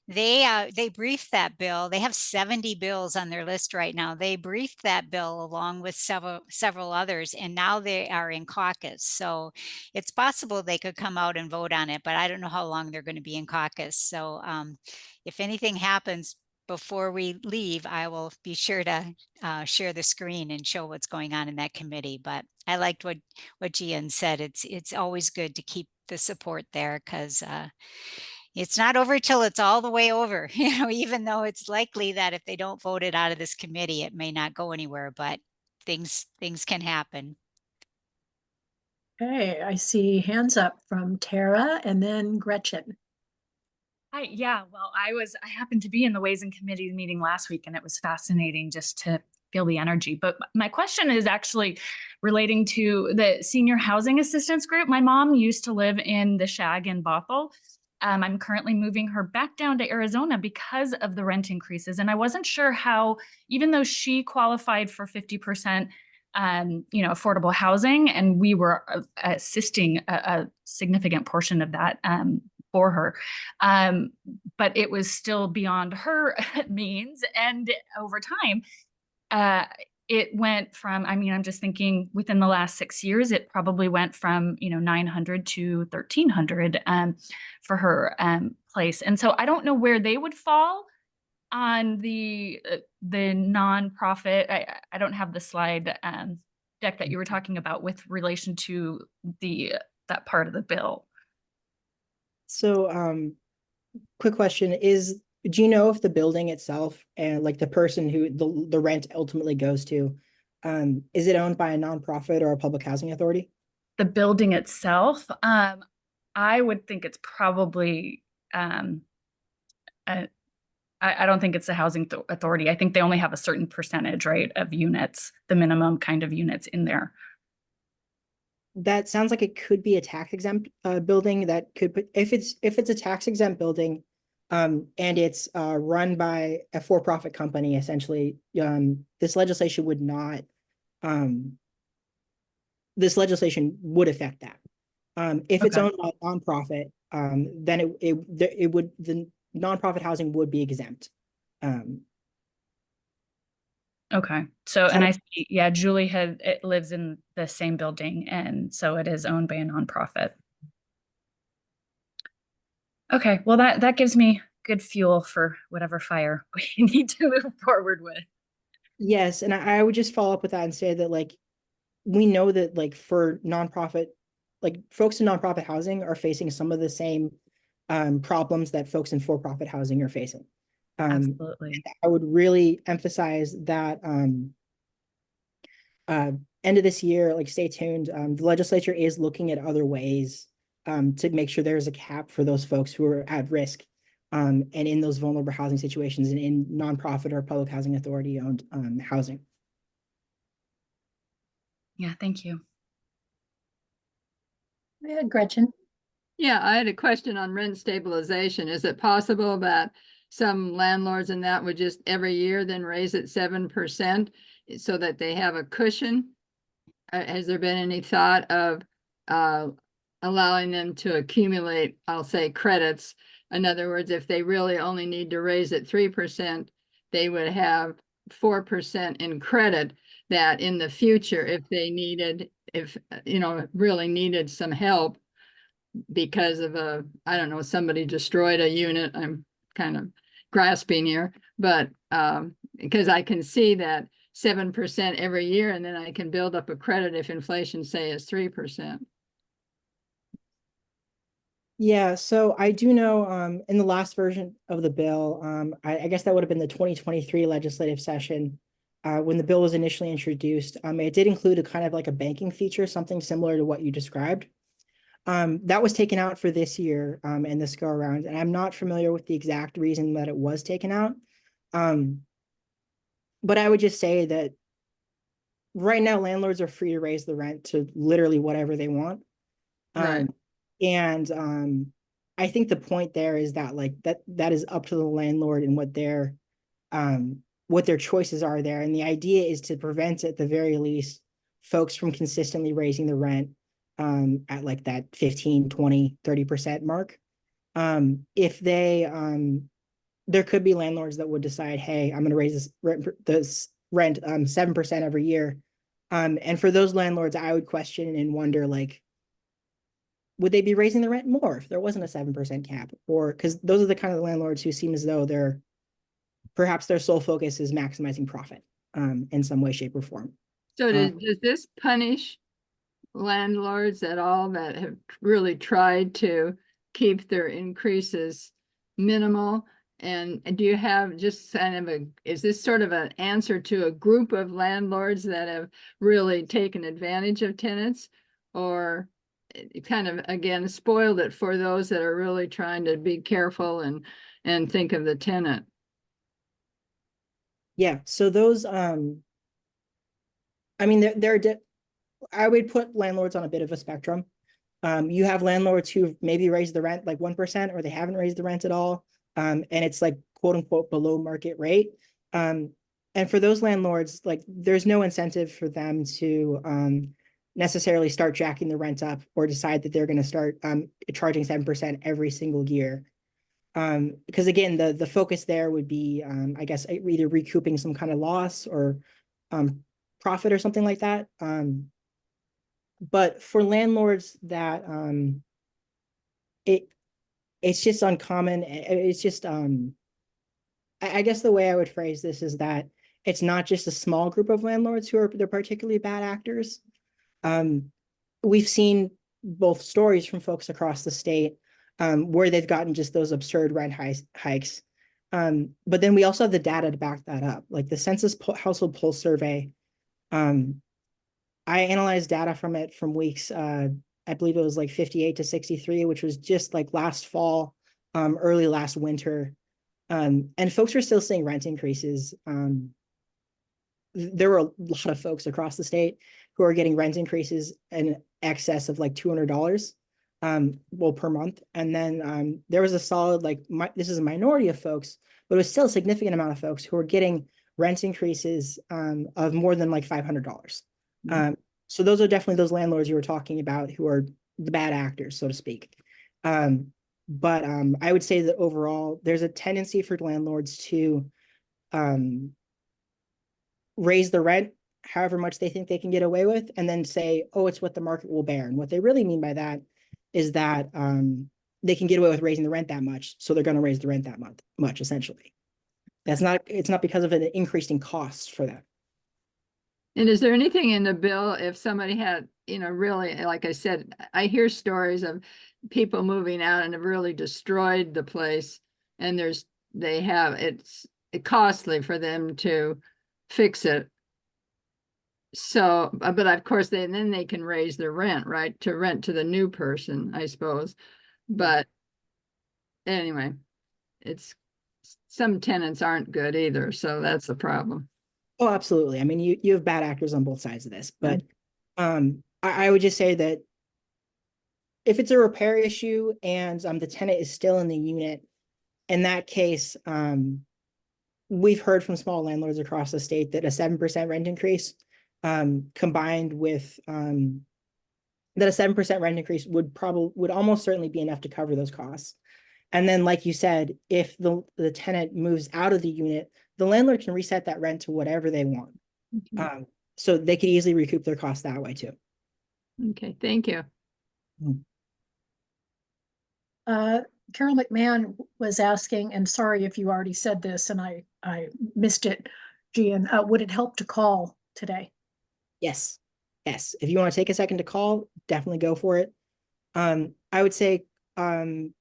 they briefed that bill. They have 70 bills on their list right now. They briefed that bill along with several others, and now they are in caucus. So it's possible they could come out and vote on it, but I don't know how long they're going to be in caucus. So if anything happens before we leave, I will be sure to share the screen and show what's going on in that committee. But I liked what Gian said. It's always good to keep the support there, because it's not over till it's all the way over. You know, even though it's likely that if they don't vote it out of this committee, it may not go anywhere. But things can happen. Okay, I see hands up from Tara and then Gretchen. Hi, yeah, well, I happened to be in the Ways and Committees meeting last week, and it was fascinating just to feel the energy. But my question is actually relating to the senior housing assistance group. My mom used to live in the Shag in Bothell. I'm currently moving her back down to Arizona because of the rent increases. And I wasn't sure how, even though she qualified for 50%, affordable housing, and we were assisting a significant portion of that for her. But it was still beyond her means. And over time, it went from, I'm just thinking within the last 6 years, it probably went from, $900 to $1,300 for her place. And so I don't know where they would fall on the nonprofit. I don't have the slide deck that you were talking about with relation to that part of the bill. So, quick question is, do you know if the building itself and like the person who the rent ultimately goes to, is it owned by a nonprofit or a public housing authority? The building itself, I would think it's probably, I don't think it's a housing authority. I think they only have a certain percentage, right, of units, the minimum kind of units in there. That sounds like it could be a tax exempt building that could put, if it's a tax exempt building, and it's run by a for-profit company, essentially, this legislation would not, this legislation would affect that. If it's owned by a nonprofit, then the nonprofit housing would be exempt. Okay. So, and I see, yeah, Julie it lives in the same building, and so it is owned by a nonprofit. Okay. Well, that gives me good fuel for whatever fire we need to move forward with. Yes. And I would just follow up with that and say that, like, we know that, like, for nonprofit, like folks in nonprofit housing are facing some of the same problems that folks in for-profit housing are facing. Absolutely. I would really emphasize that end of this year, like, stay tuned. The legislature is looking at other ways to make sure there's a cap for those folks who are at risk and in those vulnerable housing situations and in nonprofit or public housing authority owned housing. Yeah, thank you. Yeah, Gretchen. Yeah, I had a question on rent stabilization. Is it possible that some landlords in that would just every year then raise it 7% so that they have a cushion? Has there been any thought of allowing them to accumulate, I'll say, credits? In other words, if they really only need to raise it 3%, they would have 4% in credit, that in the future, if they needed, really needed some help because of I don't know, somebody destroyed a unit. I'm kind of grasping here, but because I can see that 7% every year, and then I can build up a credit if inflation, say, is 3%. Yeah, so I do know in the last version of the bill, I guess that would have been the 2023 legislative session, when the bill was initially introduced, it did include a kind of like a banking feature, something similar to what you described. That was taken out for this year and this go around, and I'm not familiar with the exact reason that it was taken out. But I would just say that right now landlords are free to raise the rent to literally whatever they want. Right. And I think the point there is that like that is up to the landlord and what their choices are there. And the idea is to prevent at the very least folks from consistently raising the rent at like that 15, 20, 30% mark. If they there could be landlords that would decide, hey, I'm going to raise this rent 7% every year. And for those landlords, I would question and wonder, like, would they be raising the rent more if there wasn't a 7% cap? Or because those are the kind of landlords who seem as though perhaps their sole focus is maximizing profit in some way, shape, or form. So does this punish landlords at all that have really tried to keep their increases minimal? And do you have just kind of is this sort of an answer to a group of landlords that have really taken advantage of tenants, or it kind of, again, spoiled it for those that are really trying to be careful and think of the tenant? Yeah, so those, I mean, I would put landlords on a bit of a spectrum. You have landlords who've maybe raised the rent like 1%, or they haven't raised the rent at all. And it's like quote unquote below market rate. And for those landlords, like there's no incentive for them to necessarily start jacking the rent up or decide that they're going to start charging 7% every single year. Because again, the focus there would be, I guess, either recouping some kind of loss or profit or something like that. But for landlords that it's just uncommon. It's just I guess the way I would phrase this is that it's not just a small group of landlords who are they're particularly bad actors. We've seen both stories from folks across the state where they've gotten just those absurd rent hikes. But then we also have the data to back that up, like the Census Household Pulse Survey. I analyzed data from it from weeks, I believe it was like 58 to 63, which was just like last fall, early last winter. And folks were still seeing rent increases. There were a lot of folks across the state who are getting rent increases in excess of like $200 well, per month. And then there was a solid, like, this is a minority of folks, but it was still a significant amount of folks who were getting rent increases of more than like $500. So those are definitely those landlords you were talking about who are the bad actors, so to speak. But I would say that overall, there's a tendency for landlords to raise the rent however much they think they can get away with, and then say, oh, it's what the market will bear. And what they really mean by that is that they can get away with raising the rent that much, so they're going to raise the rent that much, essentially. It's not because of an increasing cost for them. And is there anything in the bill if somebody had, really, like I said, I hear stories of people moving out and have really destroyed the place, and it's costly for them to fix it. So, but of course, then they can raise their rent, right? To rent to the new person, I suppose. But anyway, some tenants aren't good either, so that's the problem. Oh, absolutely. I mean, you have bad actors on both sides of this, but I would just say that if it's a repair issue and the tenant is still in the unit, in that case, we've heard from small landlords across the state that a 7% rent increase combined with that a 7% rent increase would almost certainly be enough to cover those costs. And then, like you said, if the tenant moves out of the unit, the landlord can reset that rent to whatever they want. So they could easily recoup their costs that way too. Okay, thank you. Carol McMahon was asking, and sorry if you already said this and I missed it, Gian, would it help to call today? Yes. Yes. If you want to take a second to call, definitely go for it. I would say, unless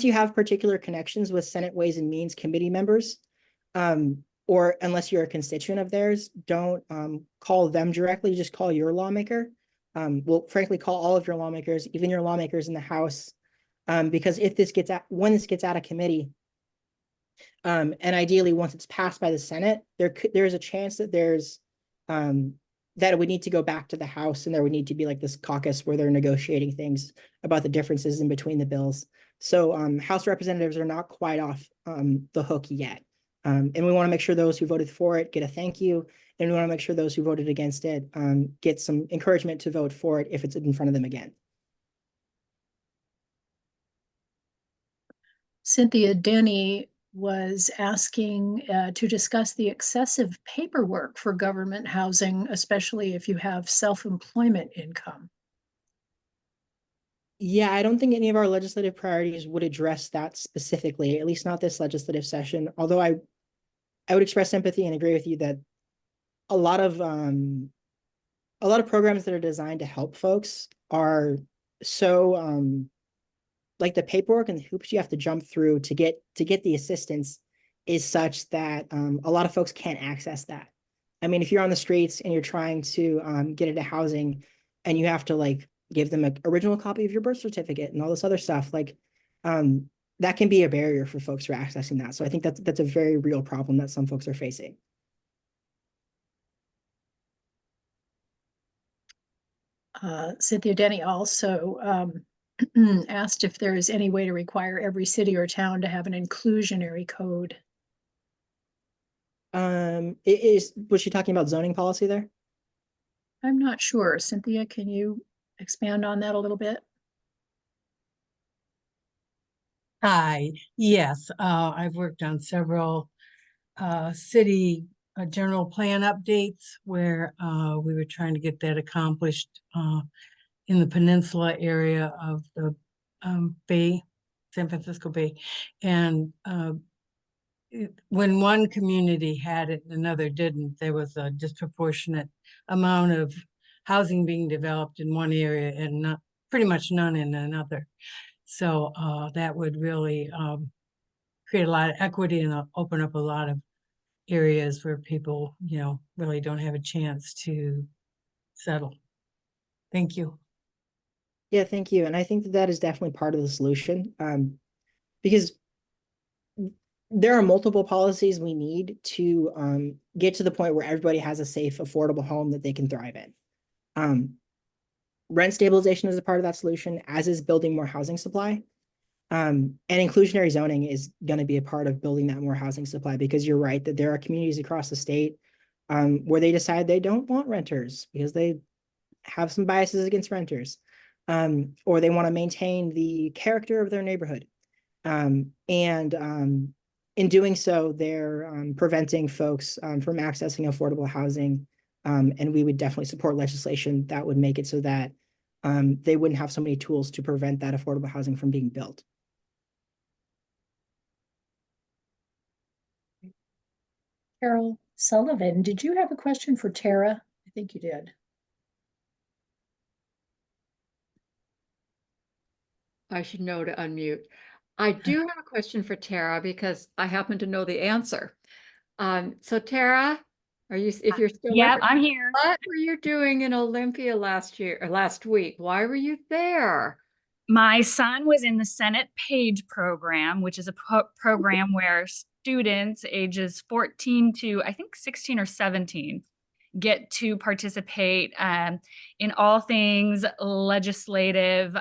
you have particular connections with Senate Ways and Means committee members, or unless you're a constituent of theirs, don't call them directly, just call your lawmaker. Well, frankly, call all of your lawmakers, even your lawmakers in the House, because when this gets out of committee, and ideally once it's passed by the Senate, there is a chance that there's that it would need to go back to the House and there would need to be like this caucus where they're negotiating things about the differences in between the bills. So House representatives are not quite off the hook yet. And we want to make sure those who voted for it get a thank you. And we want to make sure those who voted against it get some encouragement to vote for it if it's in front of them again. Cynthia Denny was asking to discuss the excessive paperwork for government housing, especially if you have self-employment income. Yeah, I don't think any of our legislative priorities would address that specifically, at least not this legislative session. Although I would express sympathy and agree with you that a lot of programs that are designed to help folks are so like the paperwork and the hoops you have to jump through to get the assistance is such that a lot of folks can't access that. I mean, if you're on the streets and you're trying to get into housing and you have to like give them an original copy of your birth certificate and all this other stuff, like that can be a barrier for folks who are accessing that. So I think that's a very real problem that some folks are facing. Cynthia Denny also asked if there is any way to require every city or town to have an inclusionary code. Was she talking about zoning policy there? I'm not sure. Cynthia, can you expand on that a little bit? Hi, yes, I've worked on several city general plan updates where we were trying to get that accomplished in the peninsula area of the Bay, San Francisco Bay. And when one community had it and another didn't, there was a disproportionate amount of housing being developed in one area and not pretty much none in another. So that would really create a lot of equity and open up a lot of areas where people, you know, really don't have a chance to settle. Thank you. Yeah, thank you. And I think that is definitely part of the solution because there are multiple policies we need to get to the point where everybody has a safe, affordable home that they can thrive in. Rent stabilization is a part of that solution, as is building more housing supply. And inclusionary zoning is going to be a part of building that more housing supply, because you're right that there are communities across the state where they decide they don't want renters because they have some biases against renters, or they want to maintain the character of their neighborhood. In doing so, they're preventing folks from accessing affordable housing. And we would definitely support legislation that would make it so that they wouldn't have so many tools to prevent that affordable housing from being built. Carol Sullivan, did you have a question for Tara? I think you did. I should know to unmute. I do have a question for Tara because I happen to know the answer. So Tara, if you're still yeah, with I'm here. What were you doing in Olympia last week? Why were you there? My son was in the Senate Page program, which is a program where students ages 14 to I think 16 or 17 get to participate in all things legislative.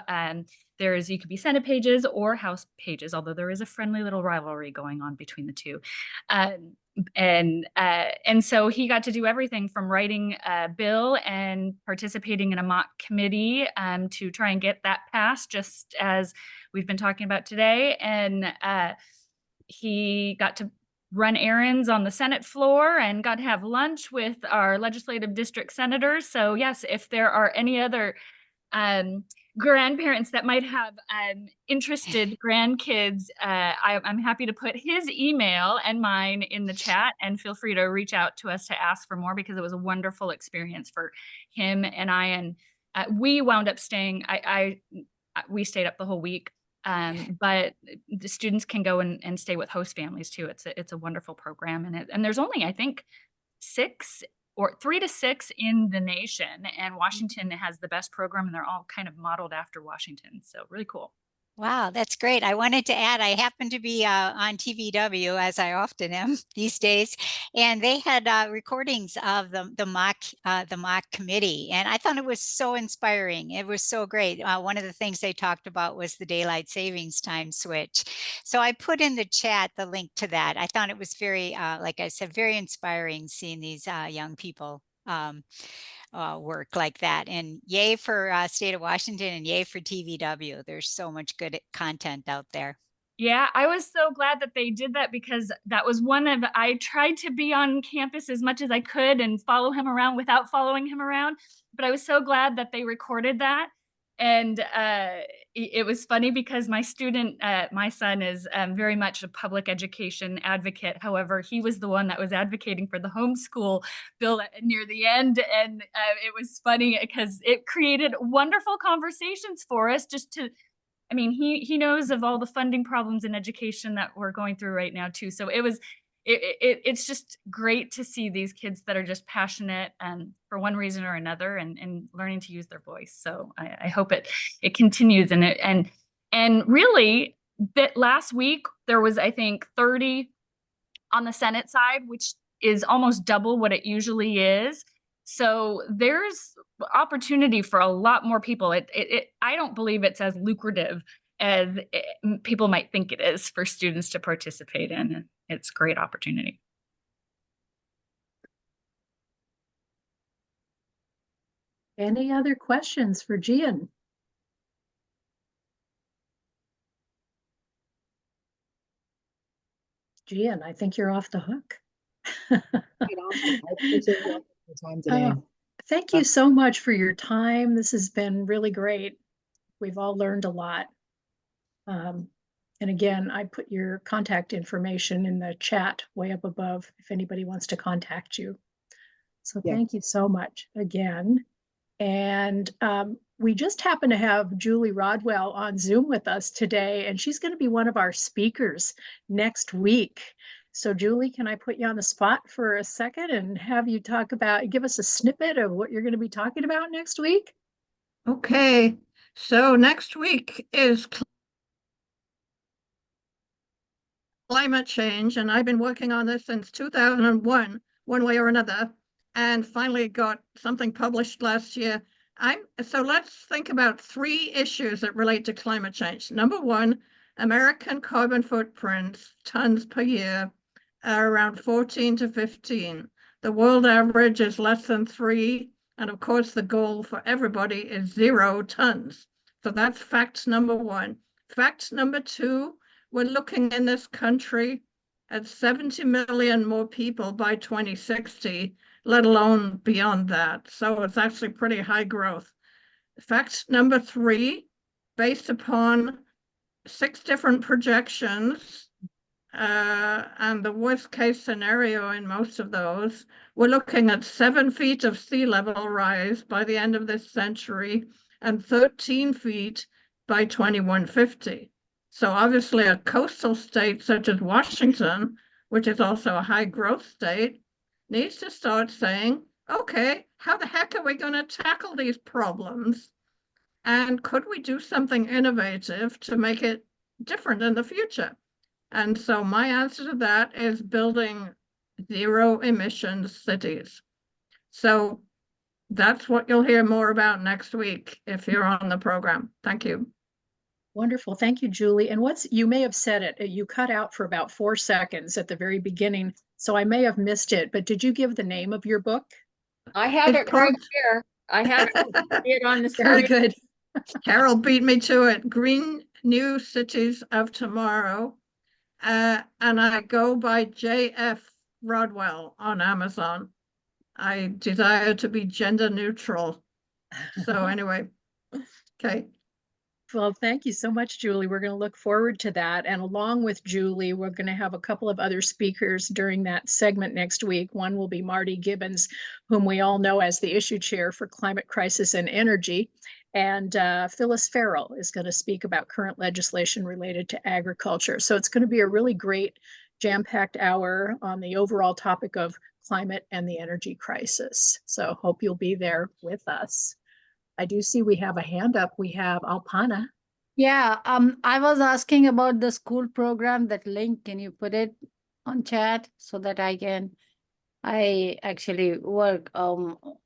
You could be Senate pages or House pages, although there is a friendly little rivalry going on between the two. And so he got to do everything from writing a bill and participating in a mock committee to try and get that passed, just as we've been talking about today. And he got to run errands on the Senate floor and got to have lunch with our legislative district senators. So yes, if there are any other grandparents that might have interested grandkids, I'm happy to put his email and mine in the chat, and feel free to reach out to us to ask for more, because it was a wonderful experience for him and I. And we wound up staying, we stayed up the whole week. But the students can go and stay with host families too. It's a wonderful program, and there's only, I think, 3 to 6 in the nation, and Washington has the best program, and they're all kind of modeled after Washington. So really cool. Wow, that's great. I wanted to add, I happen to be on TVW, as I often am these days, and they had recordings of the mock committee, and I thought it was so inspiring. It was so great. One of the things they talked about was the daylight savings time switch. So I put in the chat the link to that. I thought it was very, like I said, very inspiring seeing these young people work like that. And yay for state of Washington and yay for TVW. There's so much good content out there. Yeah, I was so glad that they did that because that was one of, I tried to be on campus as much as I could and follow him around without following him around. But I was so glad that they recorded that. And it was funny because my student, my son is very much a public education advocate. However, he was the one that was advocating for the homeschool bill near the end. And it was funny because it created wonderful conversations for us just to, I mean, he knows of all the funding problems in education that we're going through right now too. So it's just great to see these kids that are just passionate and for one reason or another and learning to use their voice. So I hope it continues and really that last week there was, I think, 30 on the Senate side, which is almost double what it usually is. So there's opportunity for a lot more people. I don't believe it's as lucrative as people might think it is for students to participate in. It's a great opportunity. Any other questions for Gian? Gian, I think you're off the hook. Thank you so much for your time. This has been really great. We've all learned a lot. And again, I put your contact information in the chat way up above if anybody wants to contact you. So thank you so much again. And we just happen to have Julie Rodwell on Zoom with us today, and she's going to be one of our speakers next week. So Julie, can I put you on the spot for a second and have you give us a snippet of what you're going to be talking about next week? Okay, so next week is climate change, and I've been working on this since 2001, one way or another, and finally got something published last year. So let's think about 3 issues that relate to climate change. Number 1, American carbon footprints, tons per year, are around 14 to 15. The world average is less than 3, and of course the goal for everybody is 0 tons. So that's fact number 1. Fact number 2, we're looking in this country at 70 million more people by 2060, let alone beyond that. So it's actually pretty high growth. Fact number 3, based upon 6 different projections, and the worst case scenario in most of those, we're looking at 7 feet of sea level rise by the end of this century and 13 feet by 2150. So obviously a coastal state such as Washington, which is also a high growth state, needs to start saying, okay, how the heck are we going to tackle these problems? And could we do something innovative to make it different in the future? And so my answer to that is building 0 emissions cities. So that's what you'll hear more about next week if you're on the program. Thank you. Wonderful. Thank you, Julie. And you may have said it, you cut out for about 4 seconds at the very beginning, so I may have missed it, but did you give the name of your book? I have it right here. I have it on the screen. Very good. Carol beat me to it. Green New Cities of Tomorrow. And I go by J.F. Rodwell on Amazon. I desire to be gender neutral. So anyway, okay. Well, thank you so much, Julie. We're going to look forward to that. And along with Julie, we're going to have a couple of other speakers during that segment next week. One will be Marty Gibbons, whom we all know as the issue chair for climate crisis and energy. And Phyllis Farrell is going to speak about current legislation related to agriculture. So it's going to be a really great jam-packed hour on the overall topic of climate and the energy crisis. So hope you'll be there with us. I do see we have a hand up. We have Alpana. Yeah, I was asking about the school program, that link, can you put it on chat so that I actually work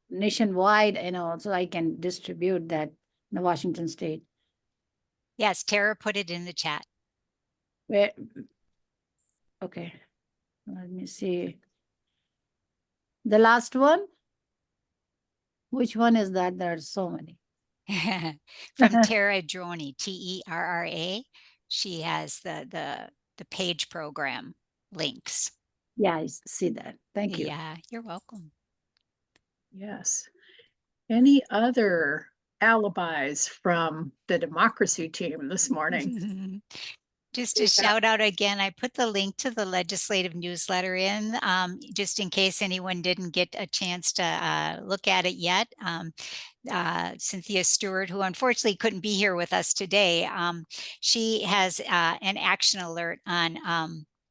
nationwide, so I can distribute that in the Washington State. Yes, Tara put it in the chat. Where, okay, let me see. The last one? Which one is that? There are so many. From Tara Droney, Terra. She has the page program links. Yeah, I see that. Thank you. Yeah, you're welcome. Yes. Any other alibis from the democracy team this morning? Just a shout out again, I put the link to the legislative newsletter in, just in case anyone didn't get a chance to look at it yet. Cynthia Stewart, who unfortunately couldn't be here with us today, she has an action alert on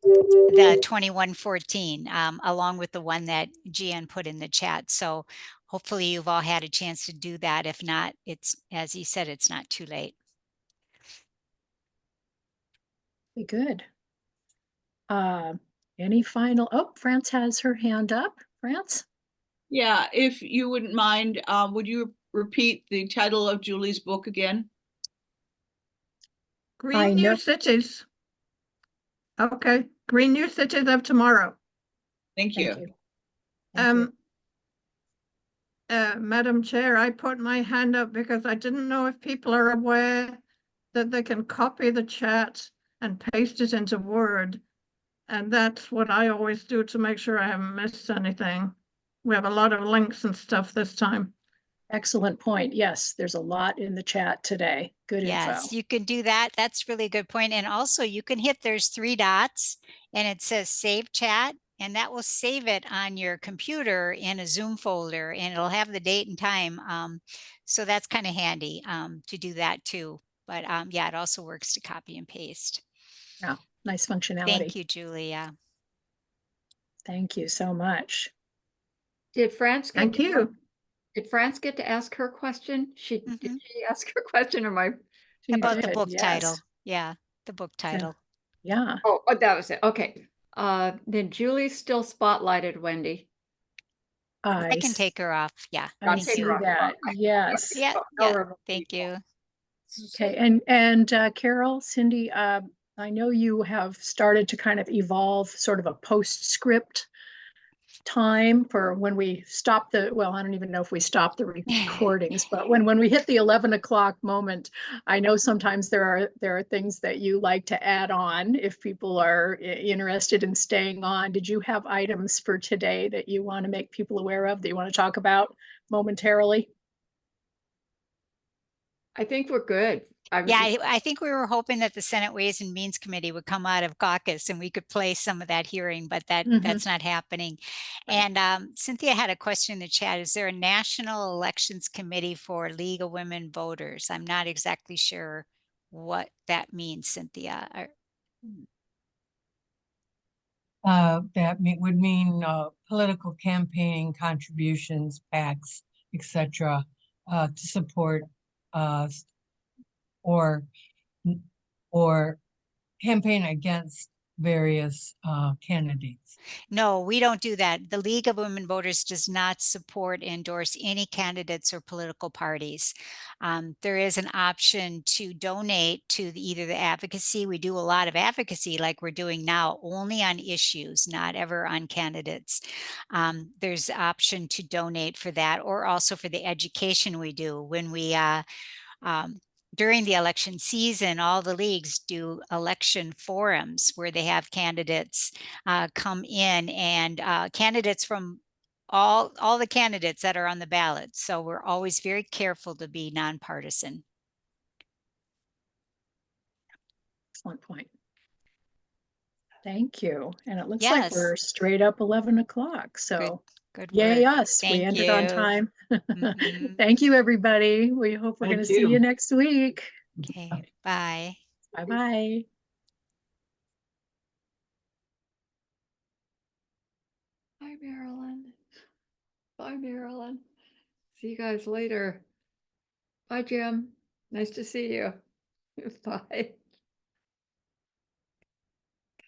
the 2114, along with the one that Gian put in the chat. So hopefully you've all had a chance to do that. If not, it's, as he said, it's not too late. Good. Any final, oh, France has her hand up. France? Yeah, if you wouldn't mind, would you repeat the title of Julie's book again? Green New Cities. Okay, Green New Cities of Tomorrow. Thank you. Madam Chair, I put my hand up because I didn't know if people are aware that they can copy the chat and paste it into Word. And that's what I always do to make sure I haven't missed anything. We have a lot of links and stuff this time. Excellent point. Yes, there's a lot in the chat today. Good Yes, info. you can do that. That's really a good point. And also you can hit, there's 3 dots and it says save chat, and that will save it on your computer in a Zoom folder, and it'll have the date and time. So that's kind of handy to do that too. But yeah, it also works to copy and paste. Yeah, nice functionality. Thank you, Julia. Thank you so much. Did France get Thank you. Did France get to ask her question? Did she ask her question, or my About the book title? Yeah, the book title. Yeah. Oh, that was it. Okay. Then Julie still spotlighted Wendy. I can take her off. Yeah. I see that. Yes. Yeah. Yeah. Thank you. Okay. And Carol, Cindy, I know you have started to kind of evolve sort of a postscript time for when we stop the, well, I don't even know if we stop the recordings, but when we hit the 11 o'clock moment, I know sometimes there are things that you like to add on if people are interested in staying on. Did you have items for today that you want to make people aware of, that you want to talk about momentarily? I think we're good. Yeah, I think we were hoping that the Senate Ways and Means Committee would come out of caucus and we could play some of that hearing, but that's not happening. And Cynthia had a question in the chat. Is there a National Elections Committee for League of Women Voters? I'm not exactly sure what that means, Cynthia. That would mean political campaigning contributions, PACs, etc., to support or campaign against various candidates. No, we don't do that. The League of Women Voters does not support, endorse any candidates or political parties. There is an option to donate to either the advocacy. We do a lot of advocacy like we're doing now, only on issues, not ever on candidates. There's option to donate for that, or also for the education we do when we during the election season, all the leagues do election forums where they have candidates come in, and candidates from all the candidates that are on the ballot. So we're always very careful to be nonpartisan. Excellent point. Thank you. And it looks Yes. like we're straight up 11 o'clock. So good yay work. us. We Thank ended on you. time. Thank you, everybody. We hope we're going to see you next week. Okay, bye. Bye-bye. Bye, Marilyn. Bye, Marilyn. See you guys later. Bye, Jim. Nice to see you. Bye.